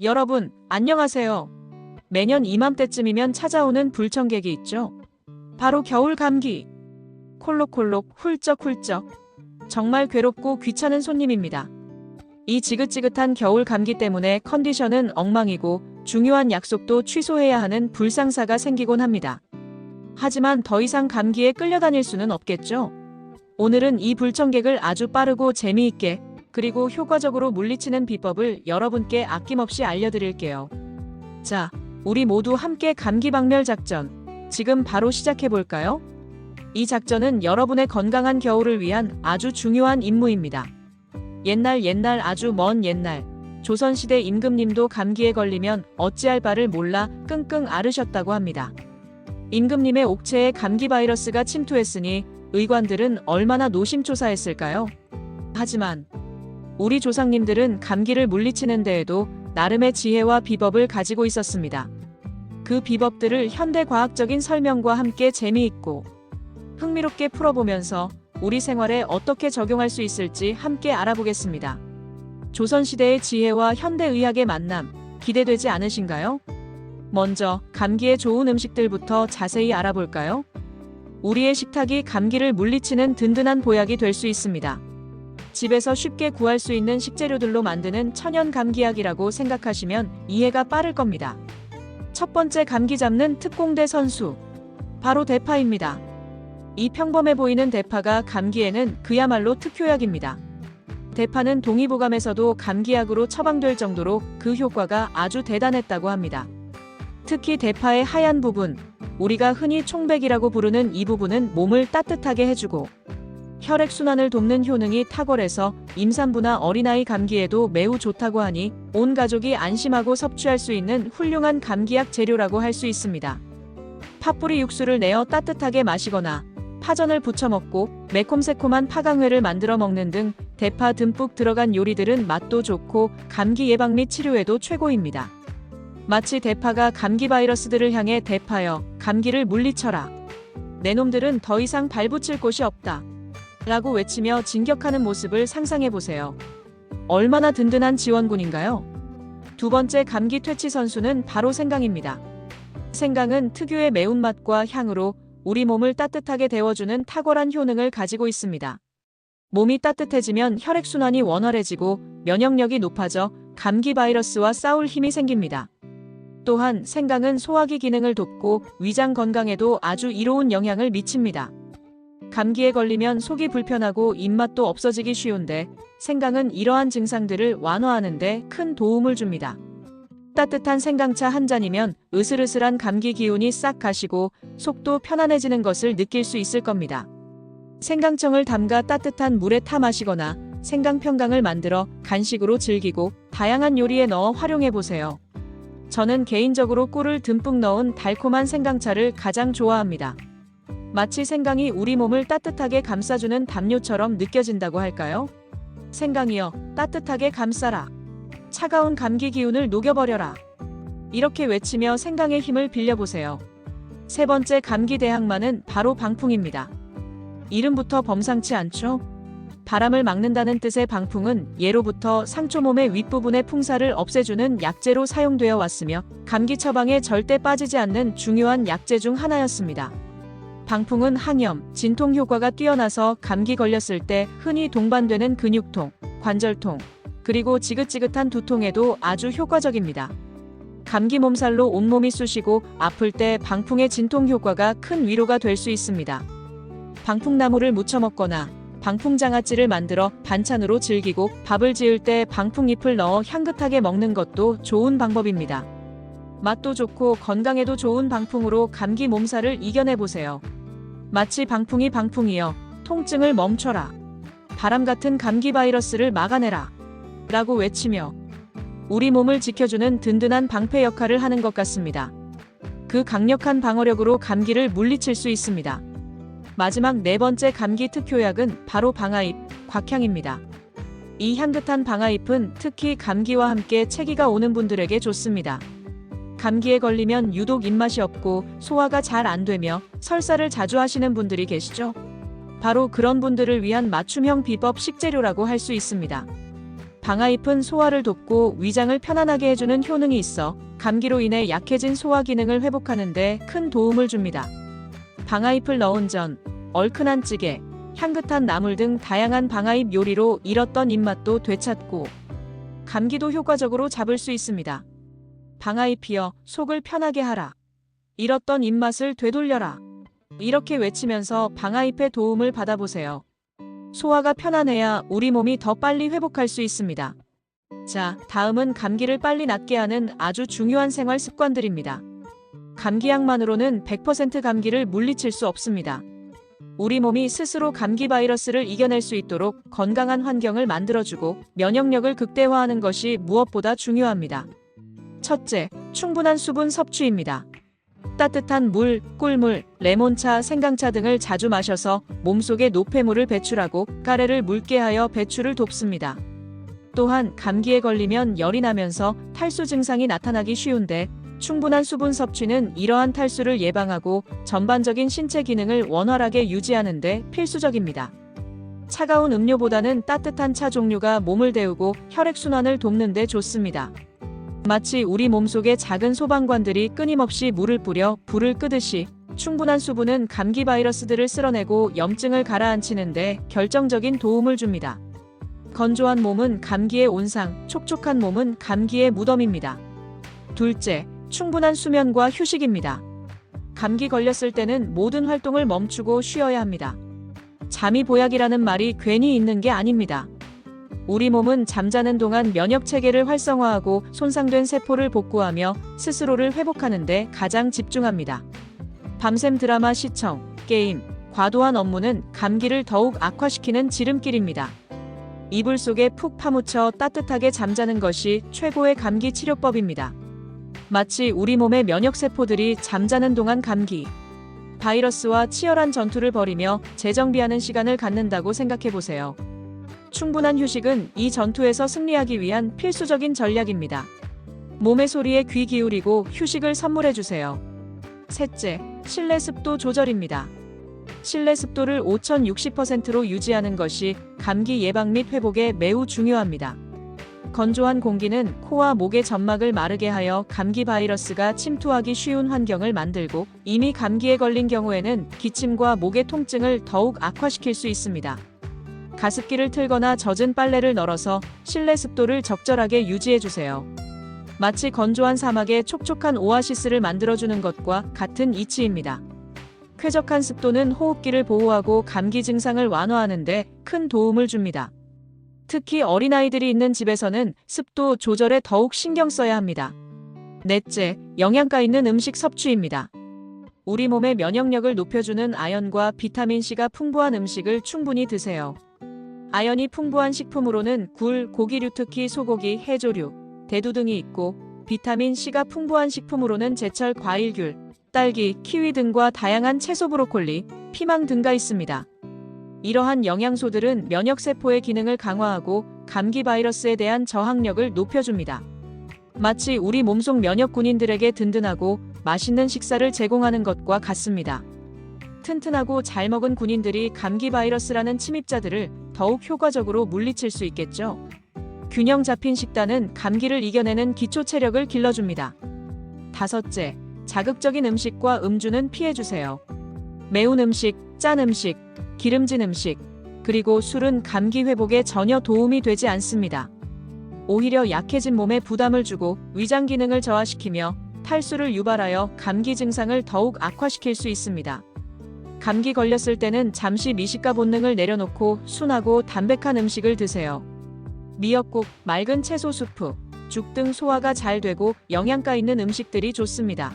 여러분, 안녕하세요. 매년 이맘때쯤이면 찾아오는 불청객이 있죠. 바로 겨울 감기. 콜록콜록, 훌쩍훌쩍. 정말 괴롭고 귀찮은 손님입니다. 이 지긋지긋한 겨울 감기 때문에 컨디션은 엉망이고 중요한 약속도 취소해야 하는 불상사가 생기곤 합니다. 하지만 더 이상 감기에 끌려다닐 수는 없겠죠. 오늘은 이 불청객을 아주 빠르고 재미있게 그리고 효과적으로 물리치는 비법을 여러분께 아낌없이 알려드릴게요. 자, 우리 모두 함께 감기 박멸 작전, 지금 바로 시작해볼까요? 이 작전은 여러분의 건강한 겨울을 위한 아주 중요한 임무입니다. 옛날 아주 먼 옛날, 조선시대 임금님도 감기에 걸리면 어찌할 바를 몰라 끙끙 앓으셨다고 합니다. 임금님의 옥체에 감기 바이러스가 침투했으니 의관들은 얼마나 노심초사했을까요? 하지만 우리 조상님들은 감기를 물리치는 데에도 나름의 지혜와 비법을 가지고 있었습니다. 그 비법들을 현대과학적인 설명과 함께 재미있고 흥미롭게 풀어보면서 우리 생활에 어떻게 적용할 수 있을지 함께 알아보겠습니다. 조선시대의 지혜와 현대의학의 만남, 기대되지 않으신가요? 먼저 감기에 좋은 음식들부터 자세히 알아볼까요? 우리의 식탁이 감기를 물리치는 든든한 보약이 될 수 있습니다. 집에서 쉽게 구할 수 있는 식재료들로 만드는 천연 감기약이라고 생각하시면 이해가 빠를 겁니다. 첫 번째 감기 잡는 특공대 선수, 바로 대파입니다. 이 평범해 보이는 대파가 감기에는 그야말로 특효약입니다. 대파는 동의보감에서도 감기약으로 처방될 정도로 그 효과가 아주 대단했다고 합니다. 특히 대파의 하얀 부분, 우리가 흔히 총백이라고 부르는 이 부분은 몸을 따뜻하게 해주고 혈액순환을 돕는 효능이 탁월해서 임산부나 어린아이 감기에도 매우 좋다고 하니 온 가족이 안심하고 섭취할 수 있는 훌륭한 감기약 재료라고 할 수 있습니다. 팥뿌리 육수를 내어 따뜻하게 마시거나 파전을 부쳐 먹고 매콤새콤한 파강회를 만들어 먹는 등 대파 듬뿍 들어간 요리들은 맛도 좋고 감기 예방 및 치료에도 최고입니다. 마치 대파가 감기 바이러스들을 향해 대파여 감기를 물리쳐라. 내 놈들은 더 이상 발붙일 곳이 없다. 라고 외치며 진격하는 모습을 상상해보세요. 얼마나 든든한 지원군인가요? 두 번째 감기 퇴치 선수는 바로 생강입니다. 생강은 특유의 매운맛과 향으로 우리 몸을 따뜻하게 데워주는 탁월한 효능을 가지고 있습니다. 몸이 따뜻해지면 혈액순환이 원활해지고 면역력이 높아져 감기 바이러스와 싸울 힘이 생깁니다. 또한 생강은 소화기 기능을 돕고 위장 건강에도 아주 이로운 영향을 미칩니다. 감기에 걸리면 속이 불편하고 입맛도 없어지기 쉬운데 생강은 이러한 증상들을 완화하는 데 큰 도움을 줍니다. 따뜻한 생강차 한 잔이면 으슬으슬한 감기 기운이 싹 가시고 속도 편안해지는 것을 느낄 수 있을 겁니다. 생강청을 담가 따뜻한 물에 타 마시거나 생강평강을 만들어 간식으로 즐기고 다양한 요리에 넣어 활용해보세요. 저는 개인적으로 꿀을 듬뿍 넣은 달콤한 생강차를 가장 좋아합니다. 마치 생강이 우리 몸을 따뜻하게 감싸주는 담요처럼 느껴진다고 할까요? 생강이여, 따뜻하게 감싸라. 차가운 감기 기운을 녹여버려라. 이렇게 외치며 생강의 힘을 빌려보세요. 세 번째 감기 대항마는 바로 방풍입니다. 이름부터 범상치 않죠? 바람을 막는다는 뜻의 방풍은 예로부터 상초 몸의 윗부분의 풍사를 없애주는 약재로 사용되어 왔으며 감기 처방에 절대 빠지지 않는 중요한 약재 중 하나였습니다. 방풍은 항염, 진통 효과가 뛰어나서 감기 걸렸을 때 흔히 동반되는 근육통, 관절통, 그리고 지긋지긋한 두통에도 아주 효과적입니다. 감기 몸살로 온몸이 쑤시고 아플 때 방풍의 진통 효과가 큰 위로가 될 수 있습니다. 방풍나무를 무쳐 먹거나 방풍장아찌를 만들어 반찬으로 즐기고 밥을 지을 때 방풍잎을 넣어 향긋하게 먹는 것도 좋은 방법입니다. 맛도 좋고 건강에도 좋은 방풍으로 감기 몸살을 이겨내보세요. 마치 방풍이 방풍이여, 통증을 멈춰라. 바람 같은 감기 바이러스를 막아내라. 라고 외치며 우리 몸을 지켜주는 든든한 방패 역할을 하는 것 같습니다. 그 강력한 방어력으로 감기를 물리칠 수 있습니다. 마지막 네 번째 감기 특효약은 바로 방아잎, 곽향입니다. 이 향긋한 방아잎은 특히 감기와 함께 체기가 오는 분들에게 좋습니다. 감기에 걸리면 유독 입맛이 없고 소화가 잘 안 되며 설사를 자주 하시는 분들이 계시죠? 바로 그런 분들을 위한 맞춤형 비법 식재료라고 할 수 있습니다. 방아잎은 소화를 돕고 위장을 편안하게 해주는 효능이 있어 감기로 인해 약해진 소화 기능을 회복하는 데 큰 도움을 줍니다. 방아잎을 넣은 전, 얼큰한 찌개, 향긋한 나물 등 다양한 방아잎 요리로 잃었던 입맛도 되찾고 감기도 효과적으로 잡을 수 있습니다. 방아잎이여 속을 편하게 하라. 잃었던 입맛을 되돌려라. 이렇게 외치면서 방아잎의 도움을 받아보세요. 소화가 편안해야 우리 몸이 더 빨리 회복할 수 있습니다. 자, 다음은 감기를 빨리 낫게 하는 아주 중요한 생활 습관들입니다. 감기약만으로는 100% 감기를 물리칠 수 없습니다. 우리 몸이 스스로 감기 바이러스를 이겨낼 수 있도록 건강한 환경을 만들어주고 면역력을 극대화하는 것이 무엇보다 중요합니다. 첫째, 충분한 수분 섭취입니다. 따뜻한 물, 꿀물, 레몬차, 생강차 등을 자주 마셔서 몸속에 노폐물을 배출하고 가래를 묽게 하여 배출을 돕습니다. 또한 감기에 걸리면 열이 나면서 탈수 증상이 나타나기 쉬운데 충분한 수분 섭취는 이러한 탈수를 예방하고 전반적인 신체 기능을 원활하게 유지하는 데 필수적입니다. 차가운 음료보다는 따뜻한 차 종류가 몸을 데우고 혈액순환을 돕는 데 좋습니다. 마치 우리 몸속의 작은 소방관들이 끊임없이 물을 뿌려 불을 끄듯이 충분한 수분은 감기 바이러스들을 쓸어내고 염증을 가라앉히는 데 결정적인 도움을 줍니다. 건조한 몸은 감기의 온상, 촉촉한 몸은 감기의 무덤입니다. 둘째, 충분한 수면과 휴식입니다. 감기 걸렸을 때는 모든 활동을 멈추고 쉬어야 합니다. 잠이 보약이라는 말이 괜히 있는 게 아닙니다. 우리 몸은 잠자는 동안 면역 체계를 활성화하고 손상된 세포를 복구하며 스스로를 회복하는 데 가장 집중합니다. 밤샘 드라마 시청, 게임, 과도한 업무는 감기를 더욱 악화시키는 지름길입니다. 이불 속에 푹 파묻혀 따뜻하게 잠자는 것이 최고의 감기 치료법입니다. 마치 우리 몸의 면역세포들이 잠자는 동안 감기, 바이러스와 치열한 전투를 벌이며 재정비하는 시간을 갖는다고 생각해보세요. 충분한 휴식은 이 전투에서 승리하기 위한 필수적인 전략입니다. 몸의 소리에 귀 기울이고 휴식을 선물해주세요. 셋째, 실내 습도 조절입니다. 실내 습도를 5060%로 유지하는 것이 감기 예방 및 회복에 매우 중요합니다. 건조한 공기는 코와 목의 점막을 마르게 하여 감기 바이러스가 침투하기 쉬운 환경을 만들고 이미 감기에 걸린 경우에는 기침과 목의 통증을 더욱 악화시킬 수 있습니다. 가습기를 틀거나 젖은 빨래를 널어서 실내 습도를 적절하게 유지해주세요. 마치 건조한 사막에 촉촉한 오아시스를 만들어주는 것과 같은 이치입니다. 쾌적한 습도는 호흡기를 보호하고 감기 증상을 완화하는 데 큰 도움을 줍니다. 특히 어린아이들이 있는 집에서는 습도 조절에 더욱 신경 써야 합니다. 넷째, 영양가 있는 음식 섭취입니다. 우리 몸의 면역력을 높여주는 아연과 비타민C가 풍부한 음식을 충분히 드세요. 아연이 풍부한 식품으로는 굴, 고기류 특히 소고기, 해조류, 대두 등이 있고 비타민C가 풍부한 식품으로는 제철 과일귤, 딸기, 키위 등과 다양한 채소 브로콜리, 피망 등가 있습니다. 이러한 영양소들은 면역세포의 기능을 강화하고 감기 바이러스에 대한 저항력을 높여줍니다. 마치 우리 몸속 면역군인들에게 든든하고 맛있는 식사를 제공하는 것과 같습니다. 튼튼하고 잘 먹은 군인들이 감기 바이러스라는 침입자들을 더욱 효과적으로 물리칠 수 있겠죠. 균형 잡힌 식단은 감기를 이겨내는 기초 체력을 길러줍니다. 다섯째, 자극적인 음식과 음주는 피해주세요. 매운 음식, 짠 음식, 기름진 음식, 그리고 술은 감기 회복에 전혀 도움이 되지 않습니다. 오히려 약해진 몸에 부담을 주고 위장 기능을 저하시키며 탈수를 유발하여 감기 증상을 더욱 악화시킬 수 있습니다. 감기 걸렸을 때는 잠시 미식가 본능을 내려놓고 순하고 담백한 음식을 드세요. 미역국, 맑은 채소 수프, 죽 등 소화가 잘 되고 영양가 있는 음식들이 좋습니다.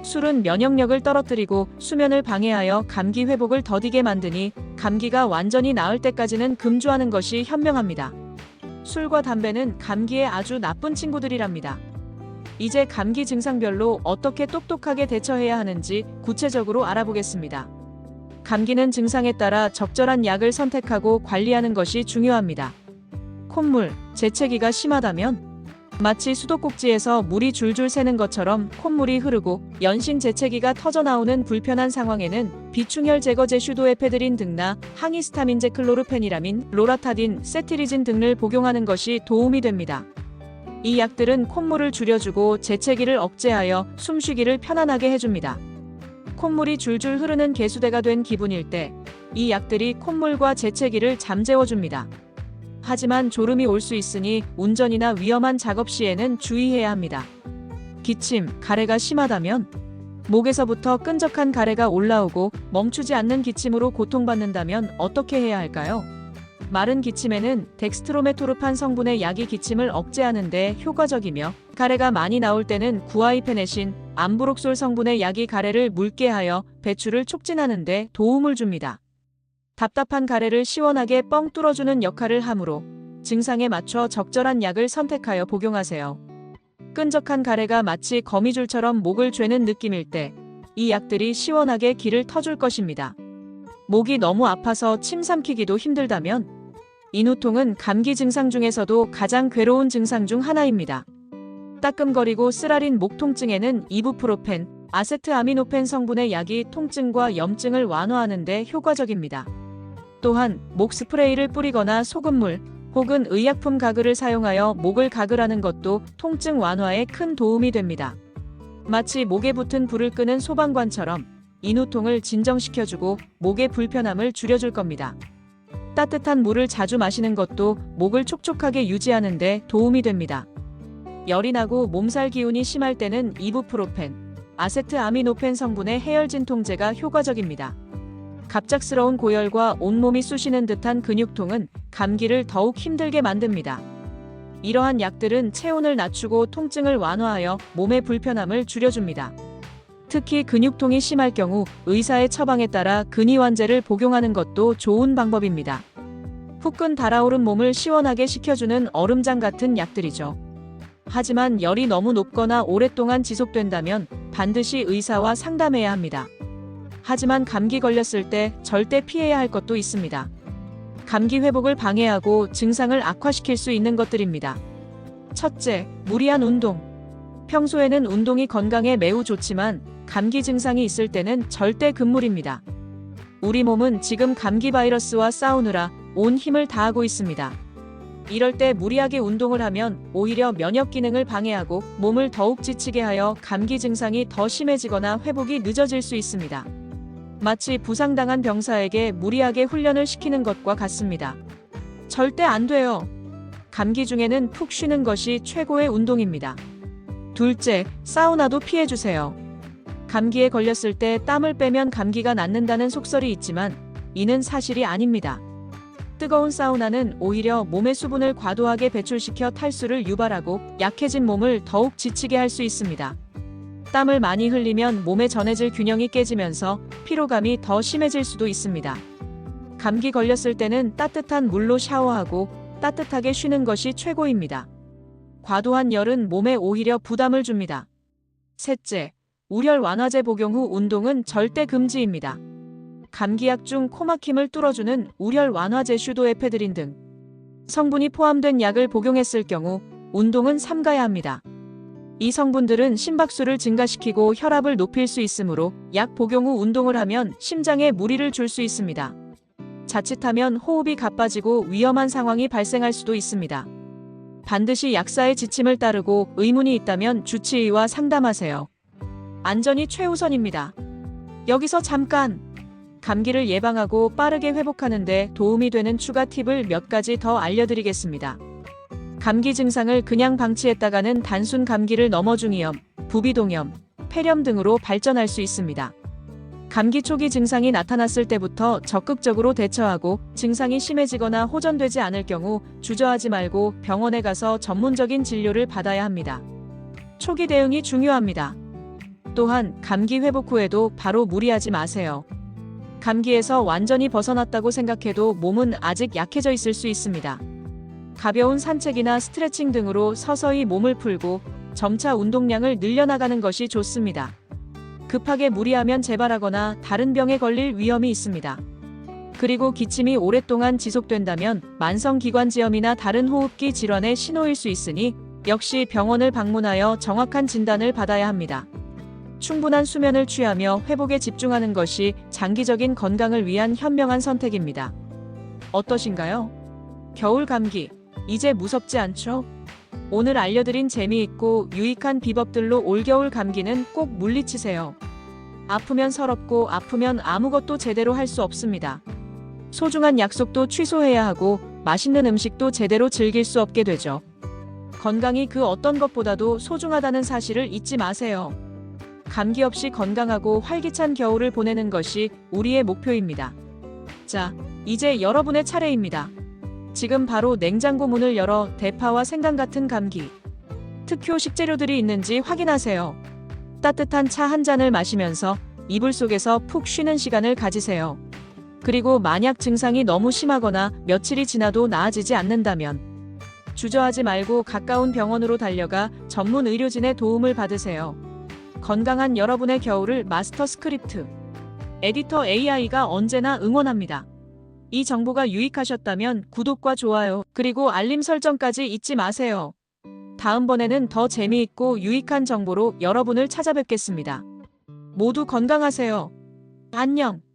술은 면역력을 떨어뜨리고 수면을 방해하여 감기 회복을 더디게 만드니 감기가 완전히 나을 때까지는 금주하는 것이 현명합니다. 술과 담배는 감기에 아주 나쁜 친구들이랍니다. 이제 감기 증상별로 어떻게 똑똑하게 대처해야 하는지 구체적으로 알아보겠습니다. 감기는 증상에 따라 적절한 약을 선택하고 관리하는 것이 중요합니다. 콧물, 재채기가 심하다면 마치 수도꼭지에서 물이 줄줄 새는 것처럼 콧물이 흐르고 연신 재채기가 터져나오는 불편한 상황에는 비충혈 제거제 슈도에페드린 등나 항히스타민제 클로르페니라민, 로라타딘, 세티리진 등을 복용하는 것이 도움이 됩니다. 이 약들은 콧물을 줄여주고 재채기를 억제하여 숨쉬기를 편안하게 해줍니다. 콧물이 줄줄 흐르는 개수대가 된 기분일 때 이 약들이 콧물과 재채기를 잠재워줍니다. 하지만 졸음이 올 수 있으니 운전이나 위험한 작업 시에는 주의해야 합니다. 기침, 가래가 심하다면 목에서부터 끈적한 가래가 올라오고 멈추지 않는 기침으로 고통받는다면 어떻게 해야 할까요? 마른 기침에는 덱스트로메토르판 성분의 약이 기침을 억제하는 데 효과적이며 가래가 많이 나올 때는 구아이페네신, 암브록솔 성분의 약이 가래를 묽게 하여 배출을 촉진하는 데 도움을 줍니다. 답답한 가래를 시원하게 뻥 뚫어주는 역할을 하므로 증상에 맞춰 적절한 약을 선택하여 복용하세요. 끈적한 가래가 마치 거미줄처럼 목을 죄는 느낌일 때 이 약들이 시원하게 기를 터줄 것입니다. 목이 너무 아파서 침 삼키기도 힘들다면 인후통은 감기 증상 중에서도 가장 괴로운 증상 중 하나입니다. 따끔거리고 쓰라린 목 통증에는 이부프로펜, 아세트아미노펜 성분의 약이 통증과 염증을 완화하는 데 효과적입니다. 또한 목 스프레이를 뿌리거나 소금물 혹은 의약품 가글을 사용하여 목을 가글하는 것도 통증 완화에 큰 도움이 됩니다. 마치 목에 붙은 불을 끄는 소방관처럼 인후통을 진정시켜주고 목의 불편함을 줄여줄 겁니다. 따뜻한 물을 자주 마시는 것도 목을 촉촉하게 유지하는 데 도움이 됩니다. 열이 나고 몸살 기운이 심할 때는 이부프로펜, 아세트아미노펜 성분의 해열 진통제가 효과적입니다. 갑작스러운 고열과 온몸이 쑤시는 듯한 근육통은 감기를 더욱 힘들게 만듭니다. 이러한 약들은 체온을 낮추고 통증을 완화하여 몸의 불편함을 줄여줍니다. 특히 근육통이 심할 경우 의사의 처방에 따라 근이완제를 복용하는 것도 좋은 방법입니다. 후끈 달아오른 몸을 시원하게 식혀주는 얼음장 같은 약들이죠. 하지만 열이 너무 높거나 오랫동안 지속된다면 반드시 의사와 상담해야 합니다. 하지만 감기 걸렸을 때 절대 피해야 할 것도 있습니다. 감기 회복을 방해하고 증상을 악화시킬 수 있는 것들입니다. 첫째, 무리한 운동. 평소에는 운동이 건강에 매우 좋지만 감기 증상이 있을 때는 절대 금물입니다. 우리 몸은 지금 감기 바이러스와 싸우느라 온 힘을 다하고 있습니다. 이럴 때 무리하게 운동을 하면 오히려 면역 기능을 방해하고 몸을 더욱 지치게 하여 감기 증상이 더 심해지거나 회복이 늦어질 수 있습니다. 마치 부상당한 병사에게 무리하게 훈련을 시키는 것과 같습니다. 절대 안 돼요. 감기 중에는 푹 쉬는 것이 최고의 운동입니다. 둘째, 사우나도 피해주세요. 감기에 걸렸을 때 땀을 빼면 감기가 낫는다는 속설이 있지만 이는 사실이 아닙니다. 뜨거운 사우나는 오히려 몸의 수분을 과도하게 배출시켜 탈수를 유발하고 약해진 몸을 더욱 지치게 할 수 있습니다. 땀을 많이 흘리면 몸의 전해질 균형이 깨지면서 피로감이 더 심해질 수도 있습니다. 감기 걸렸을 때는 따뜻한 물로 샤워하고 따뜻하게 쉬는 것이 최고입니다. 과도한 열은 몸에 오히려 부담을 줍니다. 셋째, 우열 완화제 복용 후 운동은 절대 금지입니다. 감기약 중 코막힘을 뚫어주는 우열 완화제 슈도에페드린 등 성분이 포함된 약을 복용했을 경우 운동은 삼가야 합니다. 이 성분들은 심박수를 증가시키고 혈압을 높일 수 있으므로 약 복용 후 운동을 하면 심장에 무리를 줄 수 있습니다. 자칫하면 호흡이 가빠지고 위험한 상황이 발생할 수도 있습니다. 반드시 약사의 지침을 따르고 의문이 있다면 주치의와 상담하세요. 안전이 최우선입니다. 여기서 잠깐! 감기를 예방하고 빠르게 회복하는 데 도움이 되는 추가 팁을 몇 가지 더 알려드리겠습니다. 감기 증상을 그냥 방치했다가는 단순 감기를 넘어 중이염, 부비동염, 폐렴 등으로 발전할 수 있습니다. 감기 초기 증상이 나타났을 때부터 적극적으로 대처하고 증상이 심해지거나 호전되지 않을 경우 주저하지 말고 병원에 가서 전문적인 진료를 받아야 합니다. 초기 대응이 중요합니다. 또한 감기 회복 후에도 바로 무리하지 마세요. 감기에서 완전히 벗어났다고 생각해도 몸은 아직 약해져 있을 수 있습니다. 가벼운 산책이나 스트레칭 등으로 서서히 몸을 풀고 점차 운동량을 늘려나가는 것이 좋습니다. 급하게 무리하면 재발하거나 다른 병에 걸릴 위험이 있습니다. 그리고 기침이 오랫동안 지속된다면 만성기관지염이나 다른 호흡기 질환의 신호일 수 있으니 역시 병원을 방문하여 정확한 진단을 받아야 합니다. 충분한 수면을 취하며 회복에 집중하는 것이 장기적인 건강을 위한 현명한 선택입니다. 어떠신가요? 겨울 감기, 이제 무섭지 않죠? 오늘 알려드린 재미있고 유익한 비법들로 올겨울 감기는 꼭 물리치세요. 아프면 서럽고 아프면 아무것도 제대로 할 수 없습니다. 소중한 약속도 취소해야 하고 맛있는 음식도 제대로 즐길 수 없게 되죠. 건강이 그 어떤 것보다도 소중하다는 사실을 잊지 마세요. 감기 없이 건강하고 활기찬 겨울을 보내는 것이 우리의 목표입니다. 자, 이제 여러분의 차례입니다. 지금 바로 냉장고 문을 열어 대파와 생강 같은 감기 특효 식재료들이 있는지 확인하세요. 따뜻한 차 한 잔을 마시면서 이불 속에서 푹 쉬는 시간을 가지세요. 그리고 만약 증상이 너무 심하거나 며칠이 지나도 나아지지 않는다면 주저하지 말고 가까운 병원으로 달려가 전문 의료진의 도움을 받으세요. 건강한 여러분의 겨울을 마스터 스크립트 에디터 AI가 언제나 응원합니다. 이 정보가 유익하셨다면 구독과 좋아요, 그리고 알림 설정까지 잊지 마세요. 다음번에는 더 재미있고 유익한 정보로 여러분을 찾아뵙겠습니다. 모두 건강하세요. 안녕.